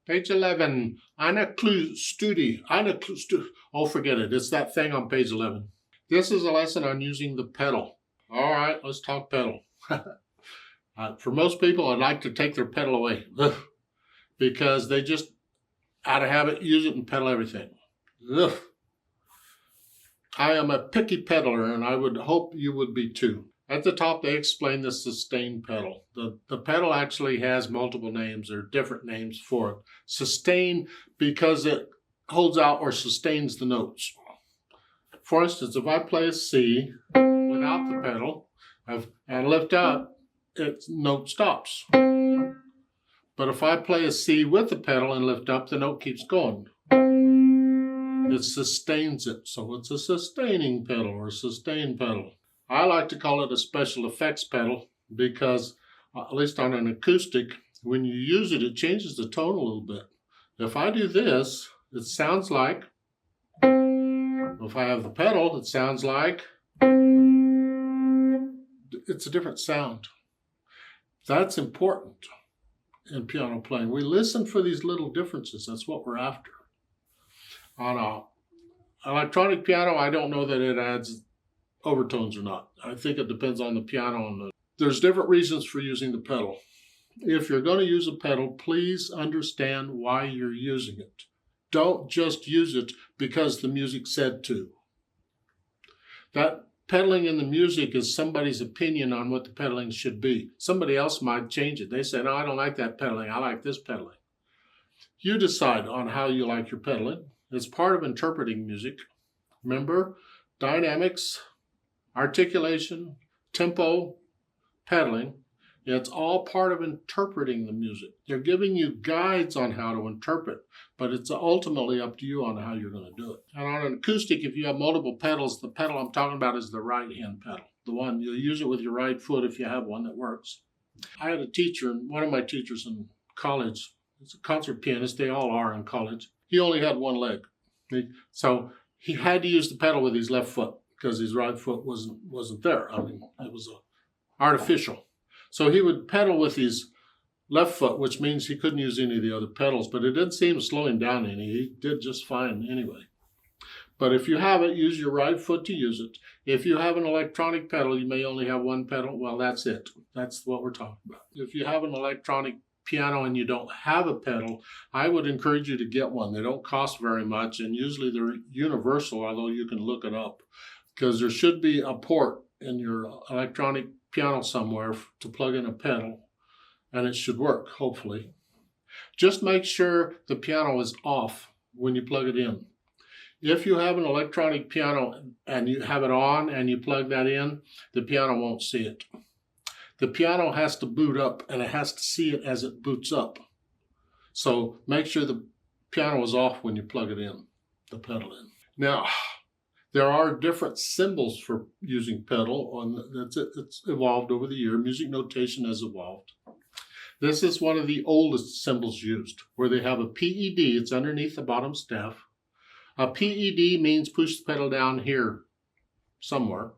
Page 11. Kleine Studie. Oh, forget it. It's that thing on page 11. This is a lesson on using the pedal. All right, let's talk pedal. For most people, I'd like to take their pedal away because they just, out of habit, use it and pedal everything. Ugh. I am a picky peddler, and I would hope you would be too. At the top, they explain the sustain pedal. The pedal actually has multiple names or different names for it. Sustain because it holds out or sustains the notes. For instance, if I play a C without the pedal and lift up, its note stops. But if I play a C with the pedal and lift up, the note keeps going. It sustains it, so it's a sustaining pedal or sustain pedal. I like to call it a special effects pedal because, at least on an acoustic, when you use it, it changes the tone a little bit. If I do this, it sounds like, if I have the pedal, it sounds like, it's a different sound. That's important in piano playing. We listen for these little differences. That's what we're after. On an electronic piano, I don't know that it adds overtones or not. I think it depends on the piano. There's different reasons for using the pedal. If you're going to use a pedal, please understand why you're using it. Don't just use it because the music said to. That pedaling in the music is somebody's opinion on what the pedaling should be. Somebody else might change it. They say, no, I don't like that pedaling. I like this pedaling. You decide on how you like your pedaling. It's part of interpreting music. Remember, dynamics, articulation, tempo, pedaling, it's all part of interpreting the music. They're giving you guides on how to interpret, but it's ultimately up to you on how you're going to do it. And on an acoustic, if you have multiple pedals, the pedal I'm talking about is the right hand pedal. The one, you'll use it with your right foot if you have one that works. I had a teacher, one of my teachers in college, he's a concert pianist, they all are in college. He only had one leg. So he had to use the pedal with his left foot because his right foot wasn't there. I mean, it was artificial. So he would pedal with his left foot, which means he couldn't use any of the other pedals, but it didn't seem to slow him down any. He did just fine anyway. But if you have it, use your right foot to use it. If you have an electronic pedal, you may only have one pedal. Well, that's it. That's what we're talking about. If you have an electronic piano and you don't have a pedal, I would encourage you to get one. They don't cost very much, and usually they're universal, although you can look it up, because there should be a port in your electronic piano somewhere to plug in a pedal, and it should work, hopefully. Just make sure the piano is off when you plug it in. If you have an electronic piano and you have it on and you plug that in, the piano won't see it. The piano has to boot up, and it has to see it as it boots up. So make sure the piano is off when you plug it in, the pedal in. Now, there are different symbols for using pedal. It's evolved over the year. Music notation has evolved. This is one of the oldest symbols used, where they have a PED. It's underneath the bottom staff. A PED means push the pedal down here somewhere.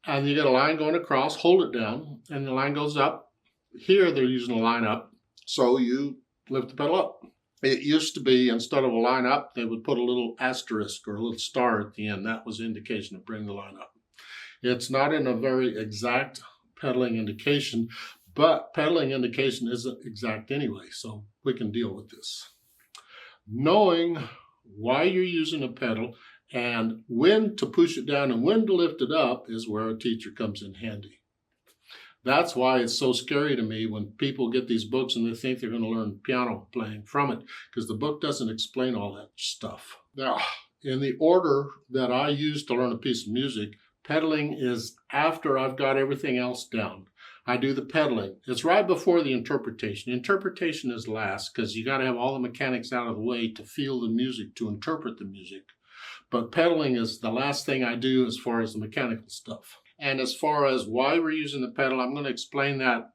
And you get a line going across, hold it down, and the line goes up. Here they're using a line up, so you lift the pedal up. It used to be, instead of a line up, they would put a little asterisk or a little star at the end. That was the indication to bring the line up. It's not in a very exact pedaling indication, but pedaling indication isn't exact anyway, so we can deal with this. Knowing why you're using a pedal and when to push it down and when to lift it up is where a teacher comes in handy. That's why it's so scary to me when people get these books and they think they're going to learn piano playing from it, because the book doesn't explain all that stuff. Now, in the order that I use to learn a piece of music, pedaling is after I've got everything else down. I do the pedaling. It's right before the interpretation. Interpretation is last because you got to have all the mechanics out of the way to feel the music, to interpret the music. But pedaling is the last thing I do as far as the mechanical stuff. And as far as why we're using the pedal, I'm going to explain that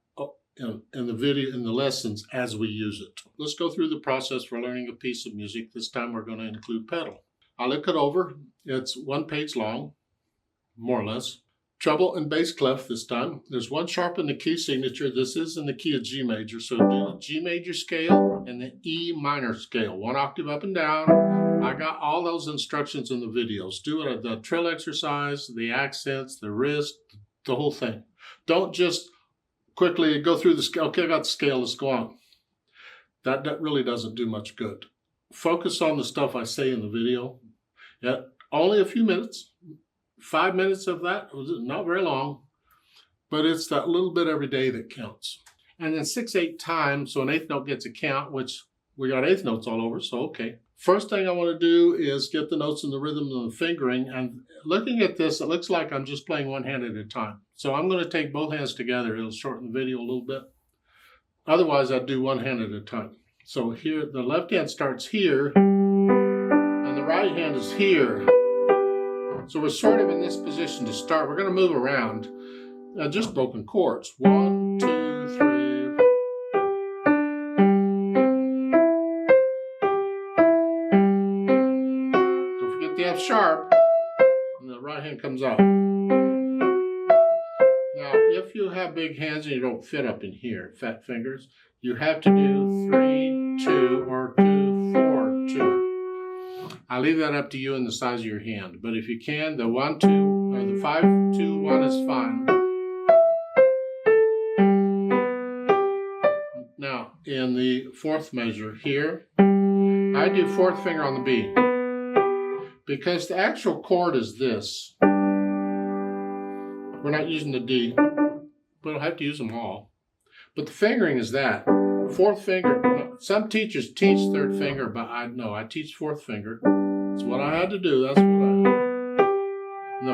in the video, in the lessons as we use it. Let's go through the process for learning a piece of music. This time we're going to include pedal. I look it over. It's one page long, more or less. Treble and bass clef this time. There's one sharp in the key signature. This is in the key of G major. So do the G major scale and the E minor scale. One octave up and down. I got all those instructions in the videos. Do it, the trill exercise, the accents, the wrist, the whole thing. Don't just quickly go through the scale. Okay, I got the scale, let's go on. That really doesn't do much good. Focus on the stuff I say in the video. Yeah, only a few minutes. 5 minutes of that, not very long, but it's that little bit every day that counts. And then 6/8 times, so an eighth note gets a count, which we got eighth notes all over, so okay. First thing I want to do is get the notes in the rhythm and the fingering, and looking at this, it looks like I'm just playing one hand at a time. So I'm going to take both hands together. It'll shorten the video a little bit. Otherwise, I'd do one hand at a time. So here, the left hand starts here, and the right hand is here. So we're sort of in this position to start. We're going to move around, just broken chords. 1, 2, 3. Don't forget the F sharp, and the right hand comes out. Now, if you have big hands and you don't fit up in here, fat fingers, you have to do 3, 2, or 2, 4, 2. I leave that up to you and the size of your hand. But if you can, the 1, 2, or the 5, 2, 1 is fine. Now, in the fourth measure here, I do fourth finger on the B. Because the actual chord is this. We're not using the D. We don't have to use them all. But the fingering is that. Fourth finger. Some teachers teach third finger, but I teach fourth finger. That's what I had to do. That's what I did. And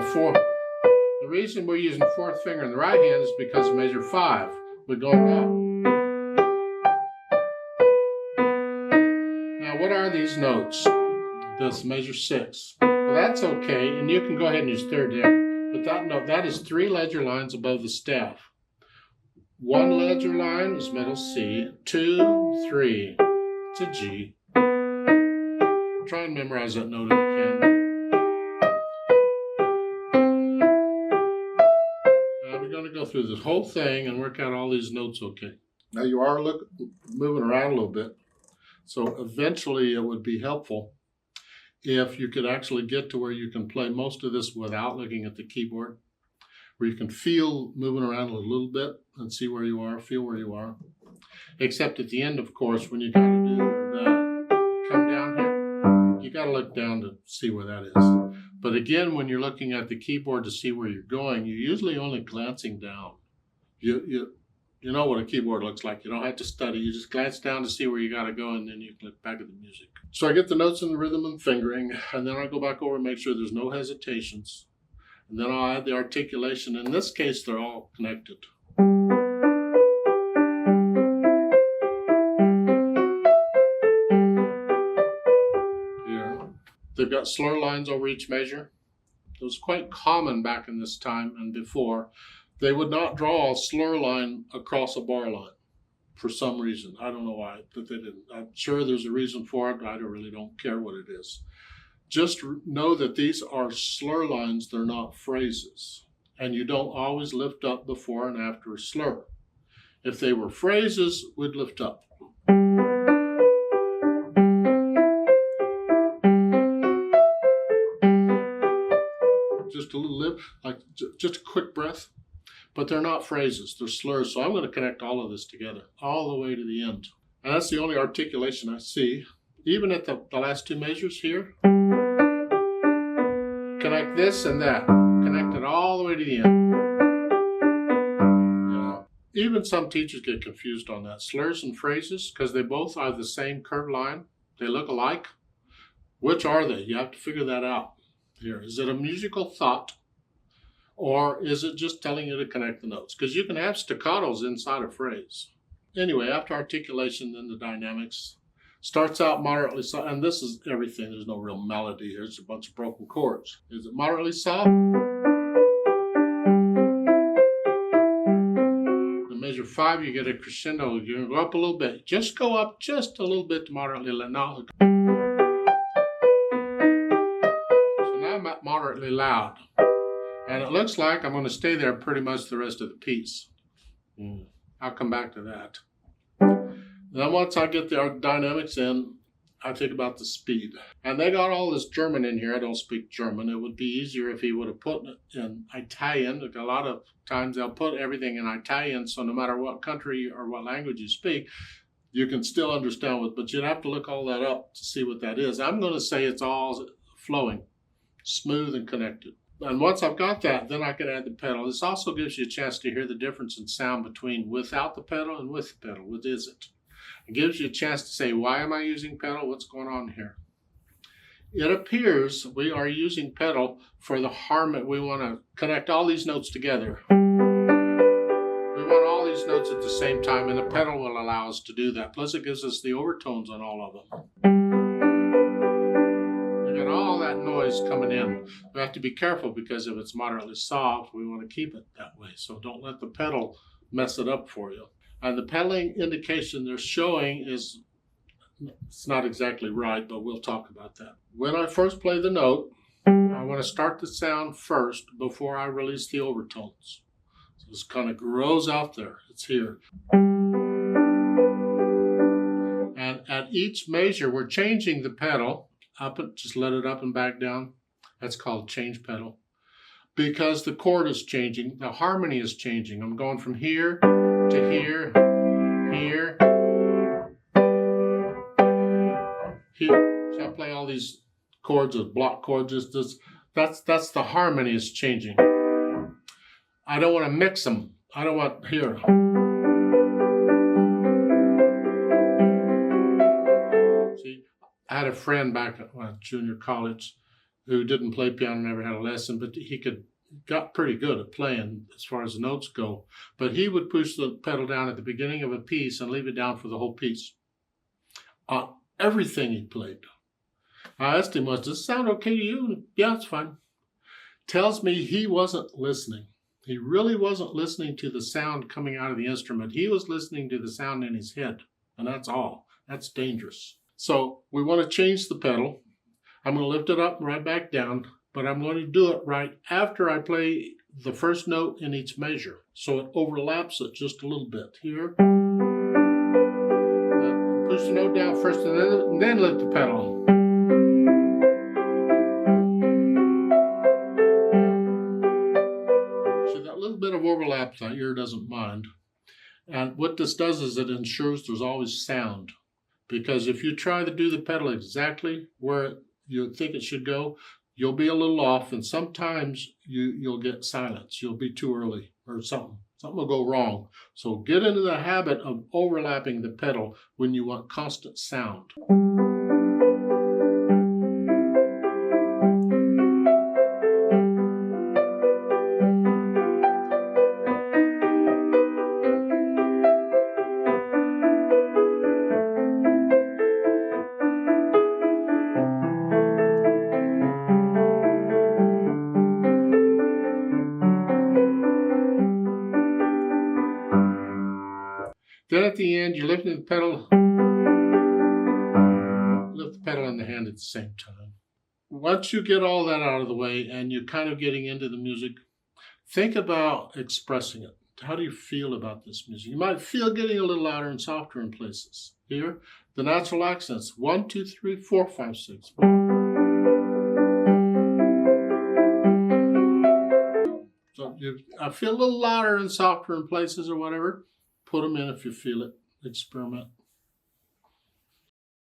the reason we're using fourth finger in the right hand is because of measure 5. We're going up. Now, what are these notes? That's measure 6. Well, that's okay, and you can go ahead and use third there. But that note, that is 3 ledger lines above the staff. 1 ledger line is middle C, 2, 3, it's a G. Try and memorize that note if you can. Now we're going to go through this whole thing and work out all these notes okay. Now you are moving around a little bit, so eventually it would be helpful if you could actually get to where you can play most of this without looking at the keyboard, where you can feel moving around a little bit and see where you are, feel where you are. Except at the end, of course, when you got to do that, come down here, you got to look down to see where that is. But again, when you're looking at the keyboard to see where you're going, you're usually only glancing down. You know what a keyboard looks like. You don't have to study. You just glance down to see where you got to go, and then you look back at the music. So I get the notes in the rhythm and fingering, and then I go back over and make sure there's no hesitations. And then I'll add the articulation. In this case, they're all connected. Here. They've got slur lines over each measure. It was quite common back in this time and before. They would not draw a slur line across a bar line for some reason. I don't know why, but they didn't. I'm sure there's a reason for it. I really don't care what it is. Just know that these are slur lines, they're not phrases. And you don't always lift up before and after a slur. If they were phrases, we'd lift up. Just a little lip, like just a quick breath. But they're not phrases, they're slurs. So I'm going to connect all of this together, all the way to the end. And that's the only articulation I see. Even at the last 2 measures here. Connect this and that. Connect it all the way to the end. Yeah. Even some teachers get confused on that. Slurs and phrases, because they both are the same curved line. They look alike. Which are they? You have to figure that out. Here, is it a musical thought? Or is it just telling you to connect the notes? Because you can have staccatos inside a phrase. Anyway, after articulation, then the dynamics. Starts out moderately soft, and this is everything. There's no real melody here. It's a bunch of broken chords. Is it moderately soft? In measure 5, you get a crescendo. You're going to go up a little bit. Just go up just a little bit to moderately loud. So now I'm at moderately loud. And it looks like I'm going to stay there pretty much the rest of the piece. I'll come back to that. Then once I get the dynamics in, I think about the speed. And they got all this German in here. I don't speak German. It would be easier if he would have put it in Italian. Like a lot of times they'll put everything in Italian, so no matter what country or what language you speak, you can still understand what, but you'd have to look all that up to see what that is. I'm going to say it's all flowing, smooth and connected. And once I've got that, then I can add the pedal. This also gives you a chance to hear the difference in sound between without the pedal and with the pedal. What is it? It gives you a chance to say, why am I using pedal? What's going on here? It appears we are using pedal for the harmony. We want to connect all these notes together. We want all these notes at the same time, and the pedal will allow us to do that. Plus, it gives us the overtones on all of them. You got all that noise coming in. We have to be careful because if it's moderately soft, we want to keep it that way. So don't let the pedal mess it up for you. And the pedaling indication they're showing is, it's not exactly right, but we'll talk about that. When I first play the note, I want to start the sound first before I release the overtones. So this kind of grows out there. It's here. And at each measure, we're changing the pedal. Up and just let it up and back down. That's called change pedal. Because the chord is changing, the harmony is changing. I'm going from here to here, here, here. So I play all these chords as block chords. That's the harmony is changing. I don't want to mix them. I don't want here. See, I had a friend back at junior college who didn't play piano, never had a lesson, but he got pretty good at playing as far as the notes go. But he would push the pedal down at the beginning of a piece and leave it down for the whole piece. Everything he played. I asked him, does this sound okay to you? Yeah, it's fine. Tells me he wasn't listening. He really wasn't listening to the sound coming out of the instrument. He was listening to the sound in his head, and that's all. That's dangerous. So we want to change the pedal. I'm going to lift it up and right back down, but I'm going to do it right after I play the first note in each measure. So it overlaps it just a little bit. Here. Push the note down first and then lift the pedal. So that little bit of overlap, the ear doesn't mind. And what this does is it ensures there's always sound. Because if you try to do the pedal exactly where you think it should go, you'll be a little off, and sometimes you'll get silence. You'll be too early or something. Something will go wrong. So get into the habit of overlapping the pedal when you want constant sound. Then at the end, you lift the pedal, lift the pedal in the hand at the same time. Once you get all that out of the way and you're kind of getting into the music, think about expressing it. How do you feel about this music? You might feel getting a little louder and softer in places. Here, the natural accents, 1, 2, 3, 4, 5, 6. So I feel a little louder and softer in places or whatever. Put them in if you feel it. Experiment.